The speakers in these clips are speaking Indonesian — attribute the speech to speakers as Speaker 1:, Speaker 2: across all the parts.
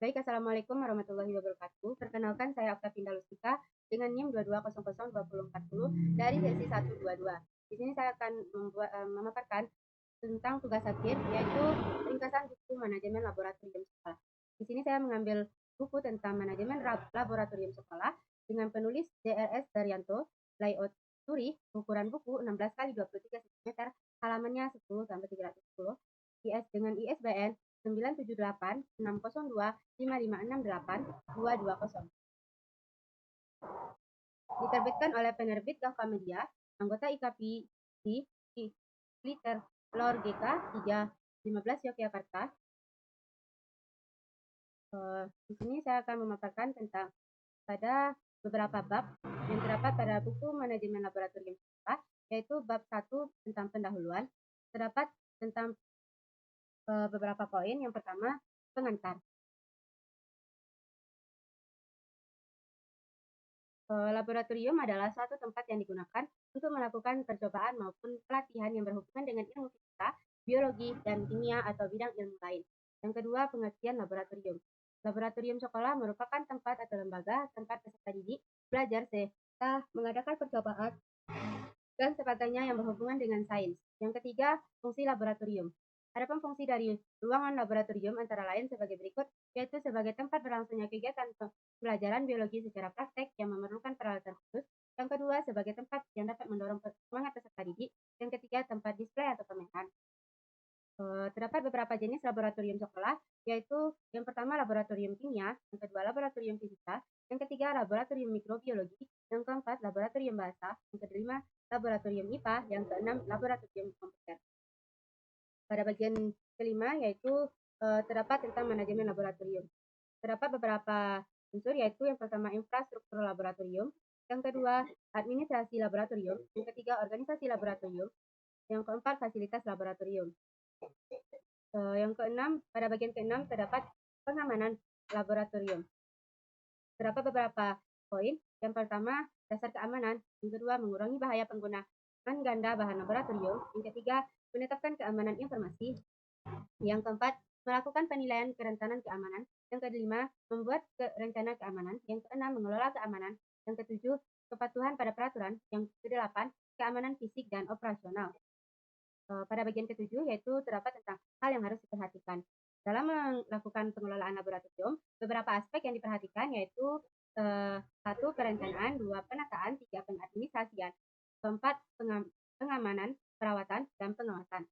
Speaker 1: Baik, assalamualaikum warahmatullahi wabarakatuh. Perkenalkan, saya Oktavinda Lustika dengan NIM 22002040 dari sesi 122. Di sini saya akan memaparkan tentang tugas akhir, yaitu ringkasan buku manajemen laboratorium sekolah. Di sini saya mengambil buku tentang manajemen laboratorium sekolah dengan penulis DRS Daryanto, layout Turi, ukuran buku 16 kali 23 cm, halamannya 10 sampai 310, IS dengan ISBN 9786025568220. Diterbitkan oleh penerbit Gaffa Media, anggota IKP di Liter Lor GK 315 Yogyakarta. Di sini saya akan memaparkan tentang pada beberapa bab yang terdapat pada buku manajemen laboratorium sekolah, yaitu bab 1 tentang pendahuluan, terdapat tentang beberapa poin. Yang pertama, pengantar. Laboratorium adalah suatu tempat yang digunakan untuk melakukan percobaan maupun pelatihan yang berhubungan dengan ilmu fisika, biologi, dan kimia atau bidang ilmu lain. Yang kedua, pengertian laboratorium. Laboratorium sekolah merupakan tempat atau lembaga tempat peserta didik belajar serta mengadakan percobaan dan sebagainya yang berhubungan dengan sains. Yang ketiga, fungsi laboratorium. Adapun fungsi dari ruangan laboratorium antara lain sebagai berikut, yaitu sebagai tempat berlangsungnya kegiatan pelajaran biologi secara praktek yang memerlukan peralatan khusus. Yang kedua, sebagai tempat yang dapat mendorong semangat peserta didik. Yang ketiga, tempat display atau pameran. Terdapat beberapa jenis laboratorium sekolah, yaitu yang pertama laboratorium kimia, yang kedua laboratorium fisika, yang ketiga laboratorium mikrobiologi, yang keempat laboratorium bahasa, yang kelima laboratorium IPA, yang keenam laboratorium komputer. Pada bagian kelima yaitu terdapat tentang manajemen laboratorium. Terdapat beberapa unsur, yaitu yang pertama infrastruktur laboratorium, yang kedua administrasi laboratorium, yang ketiga organisasi laboratorium, yang keempat fasilitas laboratorium. Yang keenam, pada bagian keenam terdapat pengamanan laboratorium. Terdapat beberapa poin. Yang pertama, dasar keamanan. Yang kedua, mengurangi bahaya penggunaan ganda bahan laboratorium. Yang ketiga, menetapkan keamanan informasi. Yang keempat, melakukan penilaian kerentanan keamanan. Yang kelima, membuat rencana keamanan. Yang keenam, mengelola keamanan. Yang ketujuh, kepatuhan pada peraturan. Yang kedelapan, keamanan fisik dan operasional. Pada bagian ketujuh yaitu terdapat tentang hal yang harus diperhatikan. Dalam melakukan pengelolaan laboratorium, beberapa aspek yang diperhatikan yaitu satu, perencanaan, dua, penataan, tiga, pengadministrasian, keempat, pengamanan, perawatan, dan pengawasan.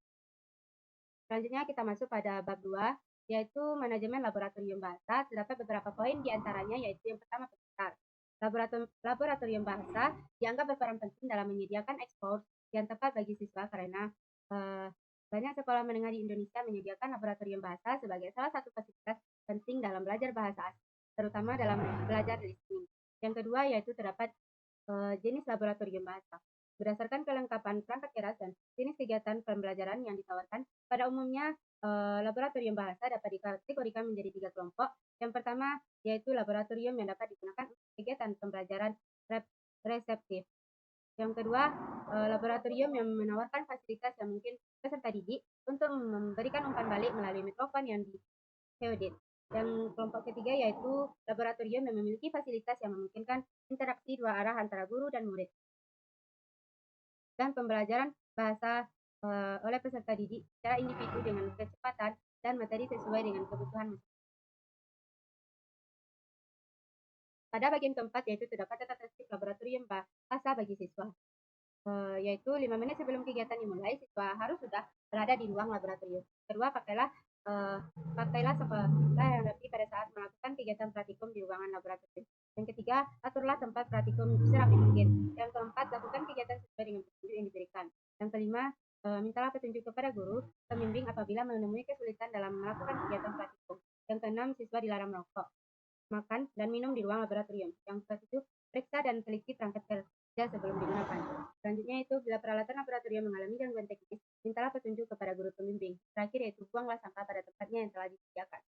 Speaker 1: Selanjutnya kita masuk pada bab 2, yaitu manajemen laboratorium bahasa. Terdapat beberapa poin diantaranya, yaitu yang pertama, pengantar. Laboratorium bahasa dianggap berperan penting dalam menyediakan ekspor yang tepat bagi siswa karena banyak sekolah menengah di Indonesia menyediakan laboratorium bahasa sebagai salah satu fasilitas penting dalam belajar bahasa asing, terutama dalam belajar listening. Yang kedua yaitu terdapat jenis laboratorium bahasa. Berdasarkan kelengkapan perangkat keras dan jenis kegiatan pembelajaran yang ditawarkan, pada umumnya laboratorium bahasa dapat dikategorikan menjadi 3 kelompok. Yang pertama yaitu laboratorium yang dapat digunakan untuk kegiatan pembelajaran reseptif. Yang kedua, laboratorium yang menawarkan fasilitas yang mungkin peserta didik untuk memberikan umpan balik melalui mikrofon yang di-heoded. Dan kelompok ketiga yaitu laboratorium yang memiliki fasilitas yang memungkinkan interaksi dua arah antara guru dan murid. Dan pembelajaran bahasa oleh peserta didik secara individu dengan kecepatan dan materi sesuai dengan kebutuhan masyarakat. Pada bagian keempat yaitu terdapat tata tertib laboratorium bahasa bagi siswa. Yaitu 5 menit sebelum kegiatan dimulai, siswa harus sudah berada di ruang laboratorium. Kedua, pakailah sekolah yang rapi pada saat melakukan kegiatan praktikum di ruangan laboratorium. Yang ketiga, aturlah tempat praktikum serapi mungkin. Yang keempat, lakukan kegiatan sesuai dengan petunjuk yang diberikan. Yang kelima, mintalah petunjuk kepada guru pembimbing apabila menemui kesulitan dalam melakukan kegiatan praktikum. Yang keenam, siswa dilarang merokok, makan, dan minum di ruang laboratorium. Yang ketujuh, periksa dan teliti perangkat kerja sebelum digunakan. Selanjutnya itu, bila peralatan laboratorium mengalami gangguan teknis, mintalah petunjuk kepada guru pembimbing. Terakhir yaitu, buanglah sampah pada tempatnya yang telah disediakan.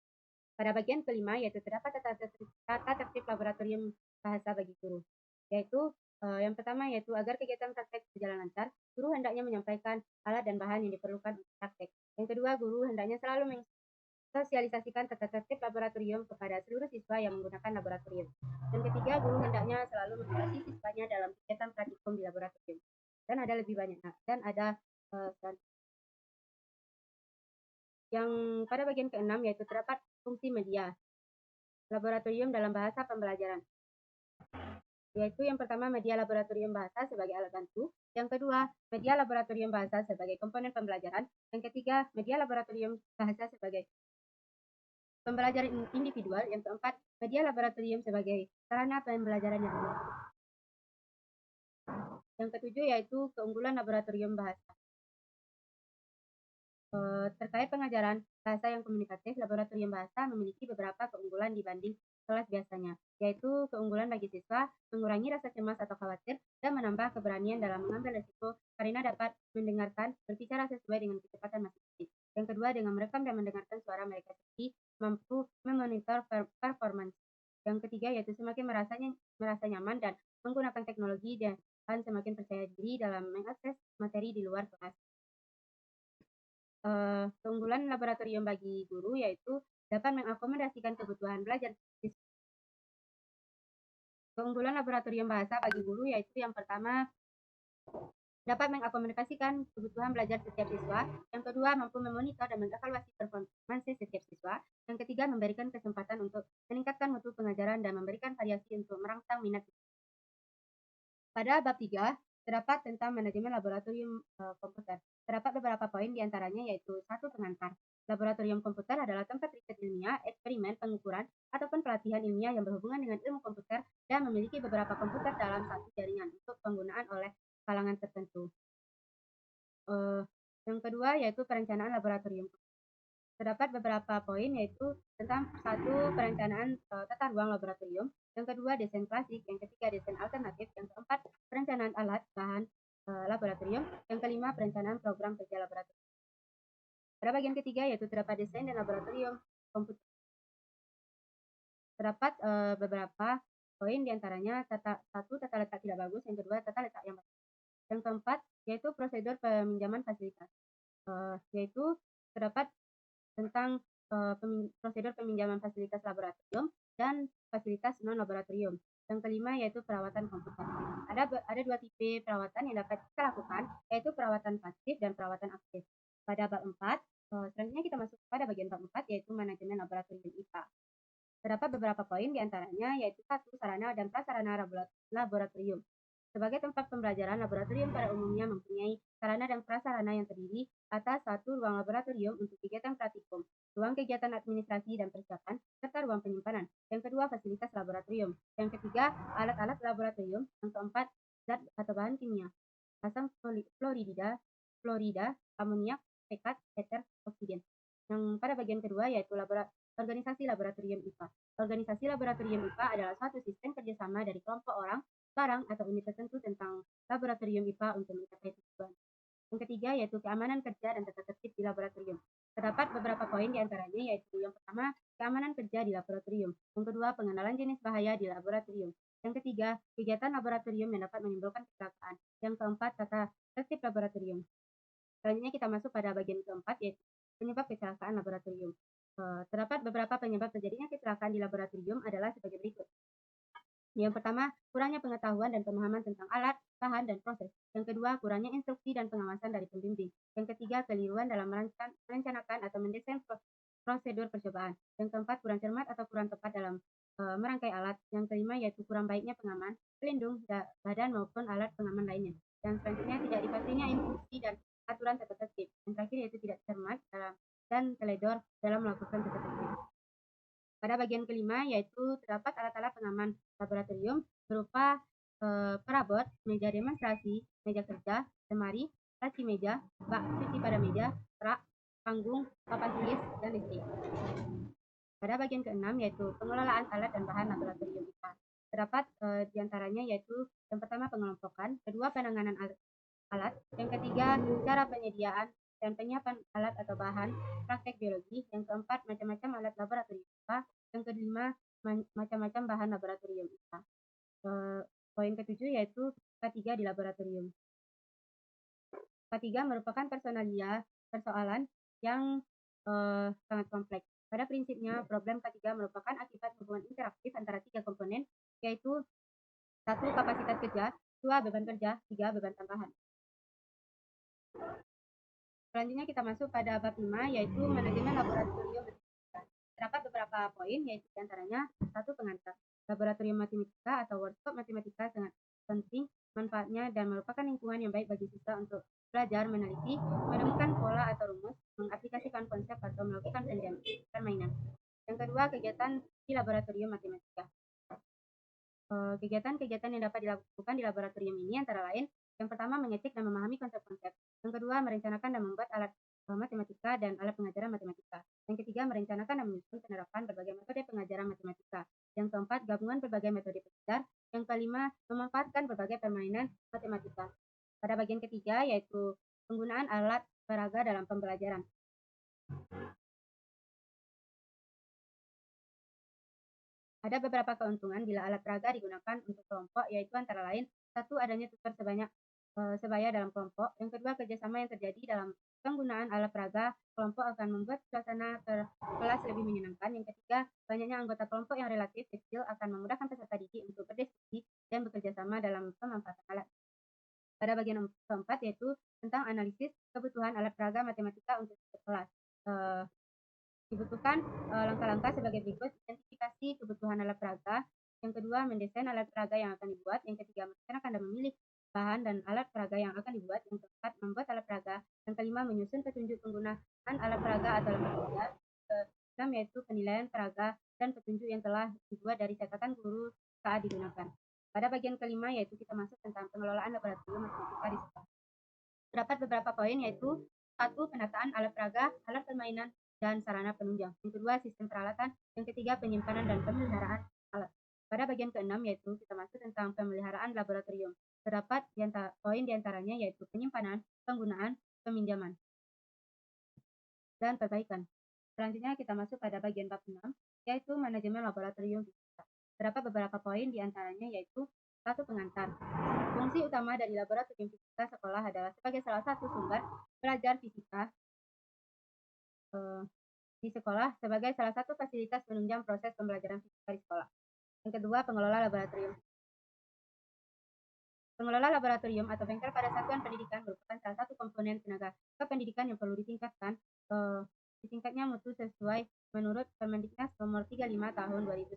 Speaker 1: Pada bagian kelima yaitu terdapat tata tertib laboratorium bahasa bagi guru. Yaitu yang pertama yaitu agar kegiatan praktek berjalan lancar, guru hendaknya menyampaikan alat dan bahan yang diperlukan untuk praktek. Yang kedua, guru hendaknya selalu Sosialisasikan tata tertib laboratorium kepada seluruh siswa yang menggunakan laboratorium. Dan ketiga, guru hendaknya selalu mengawasi siswanya dalam kegiatan praktikum di laboratorium. Dan ada lebih banyak. Dan ada yang pada bagian keenam yaitu terdapat fungsi media laboratorium dalam bahasa pembelajaran. Yaitu yang pertama, media laboratorium bahasa sebagai alat bantu. Yang kedua, media laboratorium bahasa sebagai komponen pembelajaran. Yang ketiga, media laboratorium bahasa sebagai pembelajaran individual. Yang keempat, media laboratorium sebagai sarana pembelajaran yang umum. Yang ketujuh yaitu keunggulan laboratorium bahasa. Terkait pengajaran bahasa yang komunikatif, laboratorium bahasa memiliki beberapa keunggulan dibanding kelas biasanya, yaitu keunggulan bagi siswa, mengurangi rasa cemas atau khawatir, dan menambah keberanian dalam mengambil risiko karena dapat mendengarkan, berbicara sesuai dengan kecepatan masing-masing. Yang kedua, dengan merekam dan mendengarkan suara mereka sendiri, mampu memonitor performance. Yang ketiga, yaitu semakin merasa nyaman dan menggunakan teknologi dan semakin percaya diri dalam mengakses materi di luar kelas. Keunggulan laboratorium bagi guru yaitu dapat mengakomodasikan kebutuhan belajar. Keunggulan laboratorium bahasa bagi guru yaitu yang pertama, dapat mengakomodasikan kebutuhan belajar setiap siswa. Yang kedua, mampu memonitor dan mengevaluasi performansi setiap siswa. Yang ketiga, memberikan kesempatan untuk meningkatkan mutu pengajaran dan memberikan variasi untuk merangsang minat. Pada bab 3, terdapat tentang manajemen laboratorium komputer. Terdapat beberapa poin diantaranya yaitu 1. Pengantar. Laboratorium komputer adalah tempat riset ilmiah, eksperimen, pengukuran, ataupun pelatihan ilmiah yang berhubungan dengan ilmu komputer dan memiliki beberapa komputer dalam satu jaringan untuk penggunaan oleh kalangan tertentu. Yang kedua yaitu perencanaan laboratorium. Terdapat beberapa poin yaitu tentang 1. Perencanaan tata ruang laboratorium. Yang kedua, desain klasik. Yang ketiga, desain alternatif. Yang keempat, perencanaan alat bahan laboratorium. Yang kelima, perencanaan program kerja laboratorium. Pada bagian ketiga yaitu terdapat desain dan laboratorium komputer. Terdapat beberapa poin diantaranya tata letak tidak bagus. Yang kedua, tata letak yang bagus. Yang keempat, yaitu prosedur peminjaman fasilitas. Yaitu terdapat tentang prosedur peminjaman fasilitas laboratorium dan fasilitas non-laboratorium. Yang kelima yaitu perawatan komputer. Ada 2 tipe perawatan yang dapat kita lakukan, yaitu perawatan pasif dan perawatan aktif. Pada bab 4, selanjutnya kita masuk pada bagian bab 4, yaitu manajemen laboratorium IPA. Terdapat beberapa poin diantaranya yaitu 1. Sarana dan prasarana laboratorium. Sebagai tempat pembelajaran, laboratorium pada umumnya mempunyai sarana dan prasarana yang terdiri atas 1. Ruang laboratorium untuk kegiatan praktikum, ruang kegiatan administrasi dan persiapan, serta ruang penyimpanan. Yang kedua, fasilitas laboratorium. Yang ketiga, alat-alat laboratorium. Yang keempat, zat atau bahan kimia, asam fluorida, amoniak, pekat, eter, oksigen. Yang pada bagian kedua yaitu organisasi laboratorium IPA. Organisasi laboratorium IPA adalah suatu sistem kerjasama dari kelompok orang, barang, atau unit tertentu tentang laboratorium IPA untuk mencapai tujuan. Yang ketiga yaitu keamanan kerja dan tata tertib di laboratorium. Terdapat beberapa poin diantaranya yaitu yang pertama, keamanan kerja di laboratorium. Yang kedua, pengenalan jenis bahaya di laboratorium. Yang ketiga, kegiatan laboratorium yang dapat menimbulkan kecelakaan. Yang keempat, tata tertib laboratorium. Selanjutnya kita masuk pada bagian keempat yaitu penyebab kecelakaan laboratorium. Terdapat beberapa penyebab terjadinya kecelakaan di laboratorium adalah sebagai berikut. Yang pertama, kurangnya pengetahuan dan pemahaman tentang alat, bahan, dan proses. Yang kedua, kurangnya instruksi dan pengawasan dari pembimbing. Yang ketiga, keliruan dalam merencanakan atau mendesain prosedur percobaan. Yang keempat, kurang cermat atau kurang tepat dalam merangkai alat. Yang kelima, yaitu kurang baiknya pengaman, pelindung, badan maupun alat pengaman lainnya. Dan selanjutnya, tidak dipatuhinya instruksi dan aturan tata tertib. Yang terakhir, yaitu tidak cermat dan teledor dalam melakukan tata tertib. Pada bagian kelima yaitu terdapat alat-alat pengaman laboratorium berupa perabot, meja demonstrasi, meja kerja, lemari, laci meja, bak cuci pada meja, rak, panggung, papan tulis, dan listrik. Pada bagian keenam yaitu pengelolaan alat dan bahan laboratorium IPA. Terdapat diantaranya yaitu yang pertama pengelompokan, kedua penanganan alat, yang ketiga cara penyediaan dan penyiapan alat atau bahan praktek biologi, yang keempat macam-macam alat laboratorium IPA, yang kelima macam-macam bahan laboratorium IPA. Poin ketujuh yaitu K3 di laboratorium. K3 merupakan persoalan yang sangat kompleks. Pada prinsipnya, problem ketiga merupakan akibat hubungan interaktif antara tiga komponen, yaitu satu kapasitas kerja, dua beban kerja, tiga beban tambahan. Selanjutnya kita masuk pada bab 5, yaitu manajemen laboratorium. Terdapat beberapa poin, yaitu diantaranya satu pengantar. Laboratorium matematika atau workshop matematika sangat penting manfaatnya dan merupakan lingkungan yang baik bagi siswa untuk belajar, meneliti, menemukan pola atau rumus, mengaplikasikan konsep atau melakukan permainan. Yang kedua, kegiatan di laboratorium matematika. Kegiatan-kegiatan yang dapat dilakukan di laboratorium ini antara lain, yang pertama mengecek dan memahami konsep-konsep. Yang kedua, merencanakan dan membuat alat matematika dan alat pengajaran matematika. Yang ketiga, merencanakan dan menyusun penerapan berbagai metode pengajaran matematika. Yang keempat, gabungan berbagai metode belajar. Yang kelima, memanfaatkan berbagai permainan matematika. Pada bagian ketiga, yaitu penggunaan alat peraga dalam pembelajaran. Ada beberapa keuntungan bila alat peraga digunakan untuk kelompok, yaitu antara lain, satu, adanya tutor sebaya dalam kelompok. Yang kedua, kerjasama yang terjadi dalam penggunaan alat peraga kelompok akan membuat suasana kelas lebih menyenangkan. Yang ketiga, banyaknya anggota kelompok yang relatif kecil akan memudahkan peserta didik untuk berdiskusi dan bekerja sama dalam pemanfaatan alat. Pada bagian keempat, yaitu tentang analisis kebutuhan alat peraga matematika untuk kelas. Dibutuhkan langkah-langkah sebagai berikut: identifikasi kebutuhan alat peraga. Yang kedua, mendesain alat peraga yang akan dibuat. Yang ketiga, merencanakan dan memilih bahan dan alat peraga yang akan dibuat. Yang keempat, membuat alat peraga. Yang kelima, menyusun petunjuk penggunaan alat peraga atau lembar kerja. Keenam, yaitu penilaian peraga dan petunjuk yang telah dibuat dari catatan guru saat digunakan. Pada bagian kelima, yaitu kita masuk tentang pengelolaan laboratorium matematika di sekolah. Terdapat beberapa poin, yaitu satu, penataan alat peraga, alat permainan, dan sarana penunjang. Yang kedua, sistem peralatan. Yang ketiga, penyimpanan dan pemeliharaan alat. Pada bagian keenam, yaitu kita masuk tentang pemeliharaan laboratorium. Terdapat poin diantaranya, yaitu penyimpanan, penggunaan, peminjaman, dan perbaikan. Selanjutnya kita masuk pada bagian bab 6, yaitu manajemen laboratorium fisika. Terdapat beberapa poin diantaranya, yaitu satu, pengantar. Fungsi utama dari laboratorium fisika sekolah adalah sebagai salah satu sumber belajar fisika di sekolah, sebagai salah satu fasilitas penunjang proses pembelajaran fisika di sekolah. Yang kedua, pengelola laboratorium. Pengelola laboratorium atau bengkel pada satuan pendidikan merupakan salah satu komponen tenaga kependidikan yang perlu ditingkatkan tingkatnya mutu sesuai menurut Permendiknas nomor 35 tahun 2010.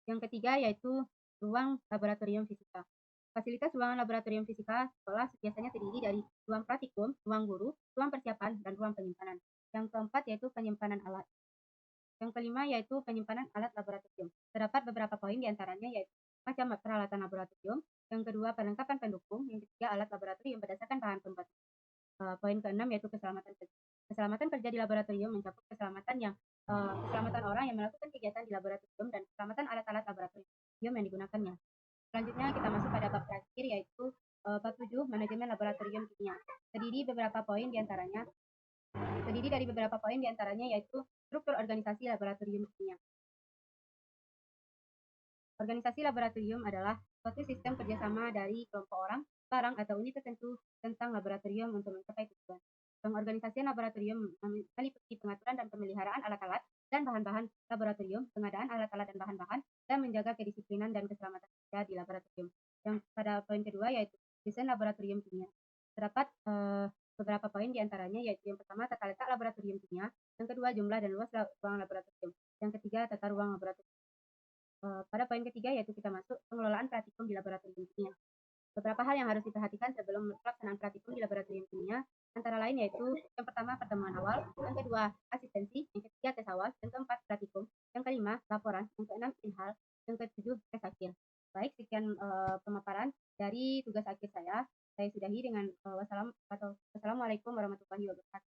Speaker 1: Yang ketiga, yaitu ruang laboratorium fisika. Fasilitas ruangan laboratorium fisika sekolah biasanya terdiri dari ruang praktikum, ruang guru, ruang persiapan, dan ruang penyimpanan. Yang keempat, yaitu penyimpanan alat. Yang kelima, yaitu penyimpanan alat laboratorium. Terdapat beberapa poin diantaranya, yaitu macam peralatan laboratorium. Yang kedua, perlengkapan pendukung. Yang ketiga, alat laboratorium berdasarkan bahan pembuatan. Poin keenam, yaitu keselamatan kerja. Keselamatan kerja di laboratorium mencakup keselamatan orang yang melakukan kegiatan di laboratorium dan keselamatan alat-alat laboratorium yang digunakannya. Selanjutnya kita masuk pada bab terakhir, yaitu bab 7, manajemen laboratorium kimia. Terdiri dari beberapa poin diantaranya, yaitu struktur organisasi laboratorium kimia. Organisasi laboratorium adalah suatu sistem kerjasama dari kelompok orang, barang, atau unit tertentu tentang laboratorium untuk mencapai tujuan. Pengorganisasian laboratorium meliputi pengaturan dan pemeliharaan alat-alat dan bahan-bahan laboratorium, pengadaan alat-alat dan bahan-bahan, dan menjaga kedisiplinan dan keselamatan kerja di laboratorium. Yang pada poin kedua, yaitu desain laboratorium kimia. Terdapat beberapa poin diantaranya, yaitu yang pertama, tata letak laboratorium kimia. Yang kedua, jumlah dan luas ruang laboratorium. Yang ketiga, tata ruang laboratorium. Pada poin ketiga, yaitu kita masuk pengelolaan praktikum di laboratorium kimia. Beberapa hal yang harus diperhatikan sebelum pelaksanaan praktikum di laboratorium kimia antara lain, yaitu yang pertama, pertemuan awal. Yang kedua, asistensi. Yang ketiga, tes awal. Yang keempat, praktikum. Yang kelima, laporan. Yang keenam, inhal. Yang ketujuh, tes akhir. Baik, sekian pemaparan dari tugas akhir saya. Saya sudahi dengan wassalamualaikum warahmatullahi wabarakatuh.